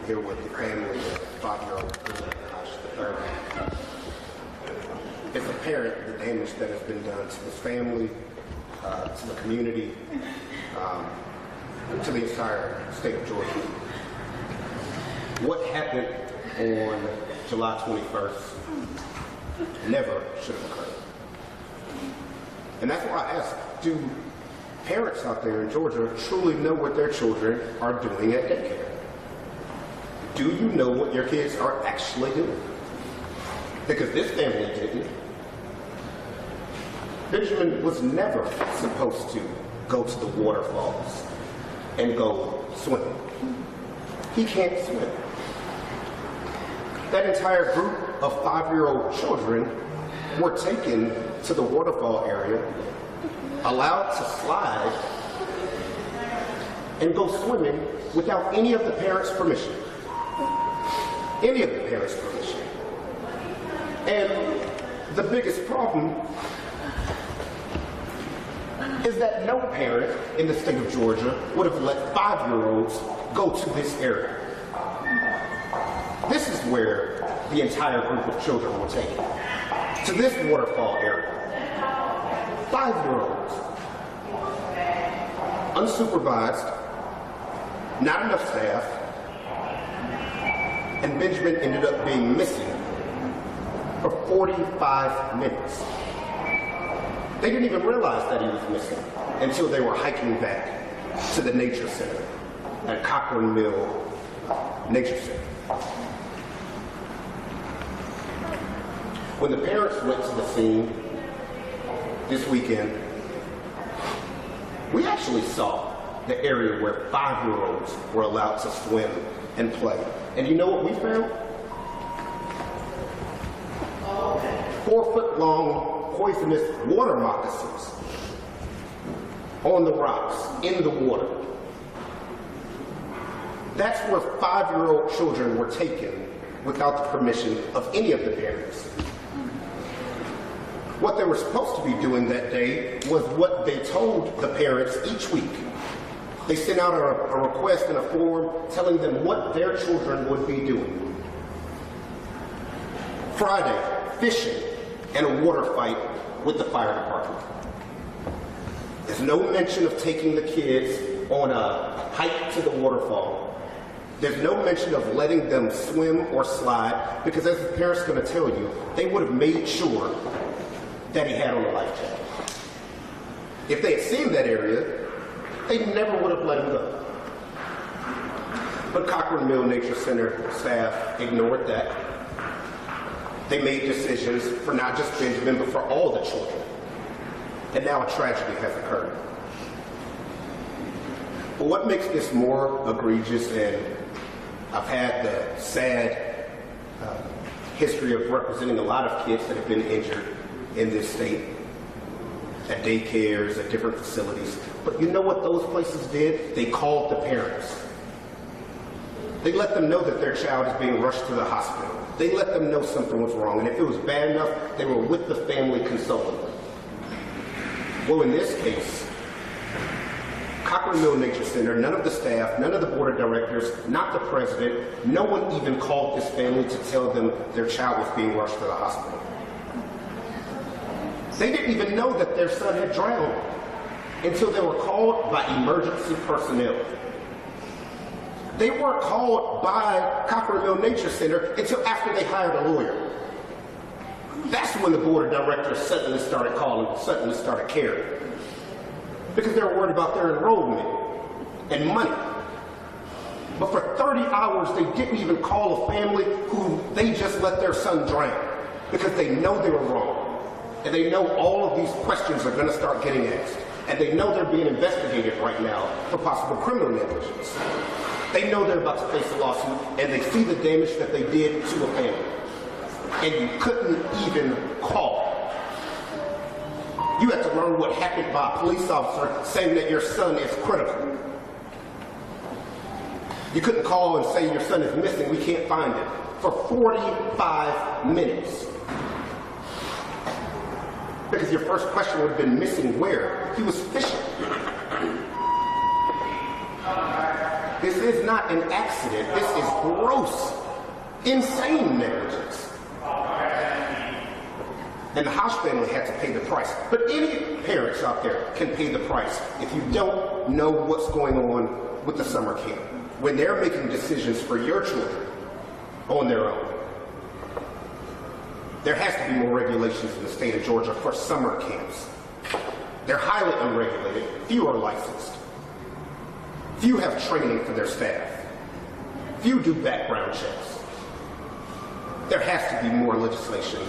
here with the family of 5-year-old Josh III. As a parent, the damage that has been done to his family, to the community, to the entire state of Georgia. What happened on July 21st never should have occurred. And that's why I ask, do parents out there in Georgia truly know what their children are doing at daycare? Do you know what your kids are actually doing? Because this family didn't. Benjamin was never supposed to go to the waterfalls and go swimming. He can't swim. That entire group of 5-year-old children were taken to the waterfall area, allowed to slide, and go swimming without any of the parents' permission. Any of the parents' permission. And the biggest problem is that no parent in the state of Georgia would have let 5-year-olds go to this area. This is where the entire group of children were taken, to this waterfall area. 5-year-olds, unsupervised, not enough staff, and Benjamin ended up being missing for 45 minutes. They didn't even realize that he was missing until they were hiking back to the nature center at Cochrane Mill Nature Center. When the parents went to the scene this weekend, we actually saw the area where 5-year-olds were allowed to swim and play. And you know what we found? 4-foot-long poisonous water moccasins on the rocks, in the water. That's where 5-year-old children were taken without the permission of any of the parents. What they were supposed to be doing that day was what they told the parents each week. They sent out a request in a form telling them what their children would be doing. Friday, fishing and a water fight with the fire department. There's no mention of taking the kids on a hike to the waterfall. There's no mention of letting them swim or slide, because as the parents are going to tell you, they would have made sure that he had on a life jacket. If they had seen that area, they never would have let him go. But Cochrane Mill Nature Center staff ignored that. They made decisions for not just Benjamin, but for all the children. And now a tragedy has occurred. But what makes this more egregious, and I've had the sad history of representing a lot of kids that have been injured in this state, at daycares, at different facilities. But you know what those places did? They called the parents. They let them know that their child is being rushed to the hospital. They let them know something was wrong, and if it was bad enough, they were with the family consoling them. Well, in this case, Cochrane Mill Nature Center, none of the staff, none of the board of directors, not the president, no one even called this family to tell them their child was being rushed to the hospital. They didn't even know that their son had drowned until they were called by emergency personnel. They weren't called by Cochrane Mill Nature Center until after they hired a lawyer. That's when the board of directors suddenly started calling, suddenly started caring. Because they were worried about their enrollment and money. But for 30 hours, they didn't even call a family who they just let their son drown, because they know they were wrong. And they know all of these questions are going to start getting asked. And they know they're being investigated right now for possible criminal negligence. They know they're about to face a lawsuit, and they see the damage that they did to a family. And you couldn't even call. You had to learn what happened by a police officer saying that your son is critical. You couldn't call and say your son is missing, we can't find him, for 45 minutes. Because your first question would have been, missing where? He was fishing. This is not an accident. This is gross, insane negligence. And the House family had to pay the price. But any parents out there can pay the price if you don't know what's going on with the summer camp, when they're making decisions for your children on their own. There has to be more regulations in the state of Georgia for summer camps. They're highly unregulated. Few are licensed. Few have training for their staff. Few do background checks. There has to be more legislation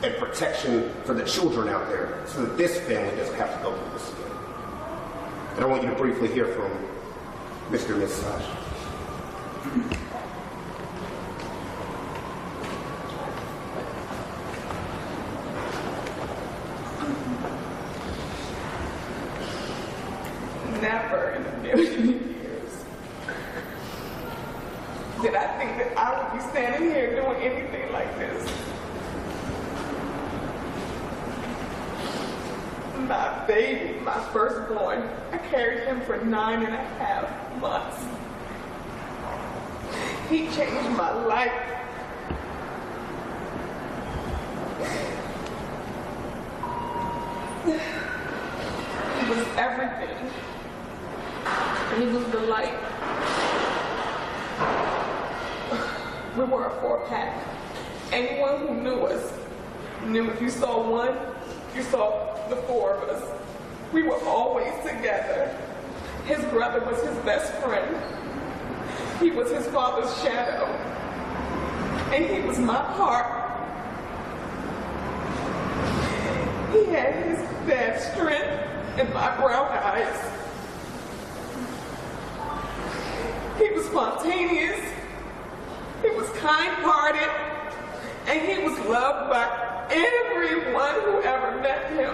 and protection for the children out there so that this family doesn't have to go through this again. And I want you to briefly hear from Mr. and Ms. Sasha. Never in a million years did I think that I would be standing here doing anything like this. My baby, my firstborn, I carried him for 9.5 months. He changed my life. He was everything. He was the light. We were a 4-pack. Anyone who knew us knew if you saw one, you saw the 4 of us. We were always together. His brother was his best friend. He was his father's shadow. And he was my heart. He had his dad's strength and my brown eyes. He was spontaneous. He was kind-hearted. And he was loved by everyone who ever met him.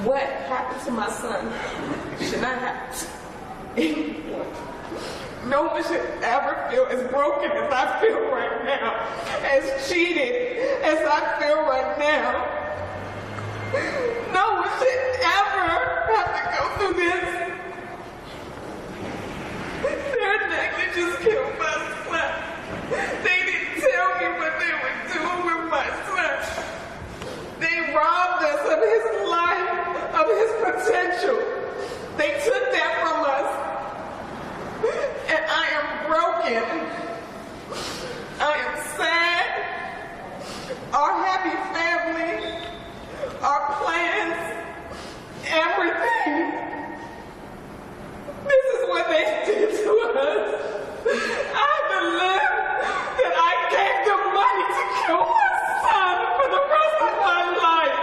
What happened to my son should not happen to anyone. No one should ever feel as broken as I feel right now, as cheated as I feel right now. No one should ever have to go through this. Their negligence killed my son. They didn't tell me what they were doing with my son. They robbed us of his life, of his potential. They took that from us. And I am broken. I am sad. Our happy family, our plans, everything. This is what they did to us. I believe that I gave them money to kill my son for the rest of my life.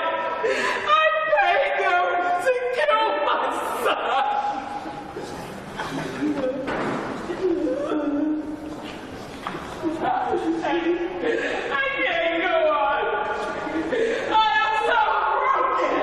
I paid them to kill my son. I can't go on. I am so broken.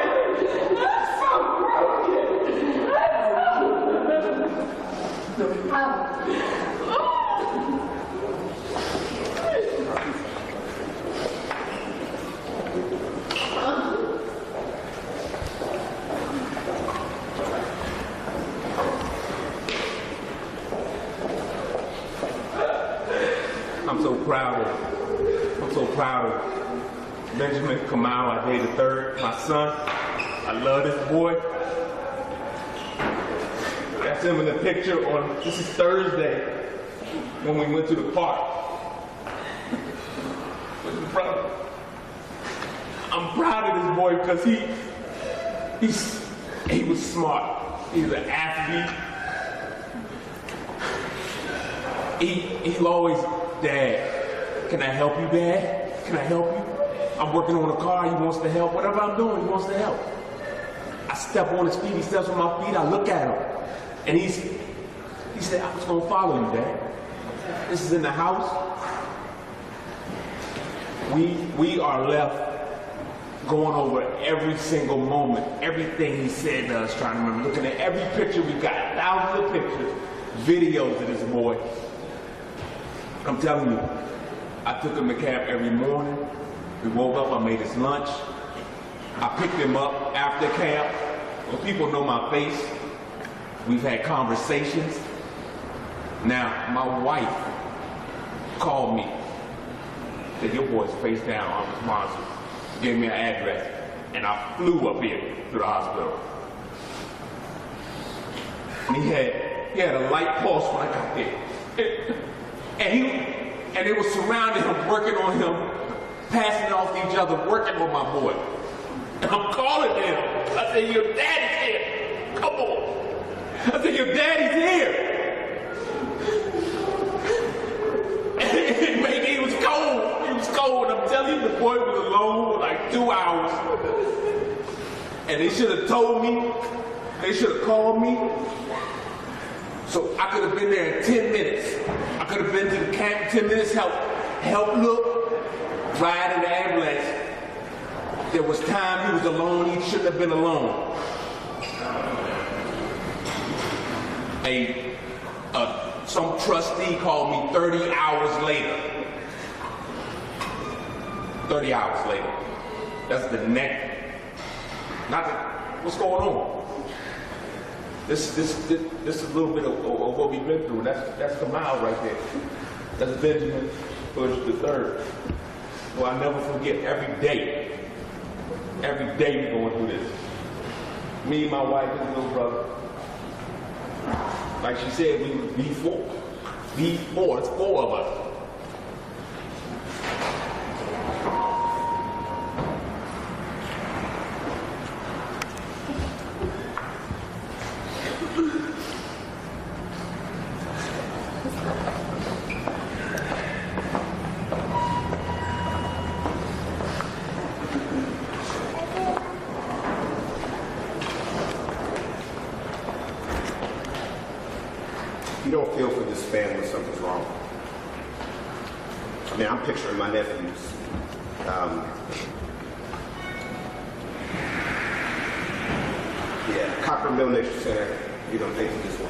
I'm so broken. I'm so proud of Benjamin Kamau, our day the 3rd, my son. I love this boy. That's him in the picture on, this is Thursday, when we went to the park with his brother. I'm proud of this boy because he was smart. He's an athlete. He's always, Dad, can I help you, Dad? Can I help you? I'm working on a car, he wants to help. Whatever I'm doing, he wants to help. I step on his feet, he steps on my feet, I look at him. And he said, I'm just gonna follow you, Dad. This is in the house. We are left going over every single moment, everything he said to us, trying to remember, looking at every picture we got, thousands of pictures, videos of this boy. I'm telling you, I took him to camp every morning. We woke up, I made his lunch. I picked him up after camp. Well, people know my face. We've had conversations. Now, my wife called me. Said, your boy's face down, unresponsive. Gave me an address. And I flew up here to the hospital. And he had a light pulse when I got there. And they were surrounding him, working on him, passing off to each other, working on my boy. And I'm calling them. I said, your daddy's here. Come on. I said, your daddy's here. And maybe it was cold. It was cold. I'm telling you, the boy was alone for like 2 hours. And they should have told me. They should have called me. So I could have been there in 10 minutes. I could have been to the camp in 10 minutes, help look, ride in the ambulance. There was time he was alone, he shouldn't have been alone. Some trustee called me 30 hours later. 30 hours later. That's the next. What's going on? This is a little bit of what we've been through. That's Kamal right there. That's Benjamin Bush III. Well, I never forget every day we're going through this. Me, my wife, and little brother. Like she said, we were B4. B4, it's 4 of us. You don't feel for this family when something's wrong. I mean, I'm picturing my nephews. Cochrane Mill Nature Center, you don't think this one.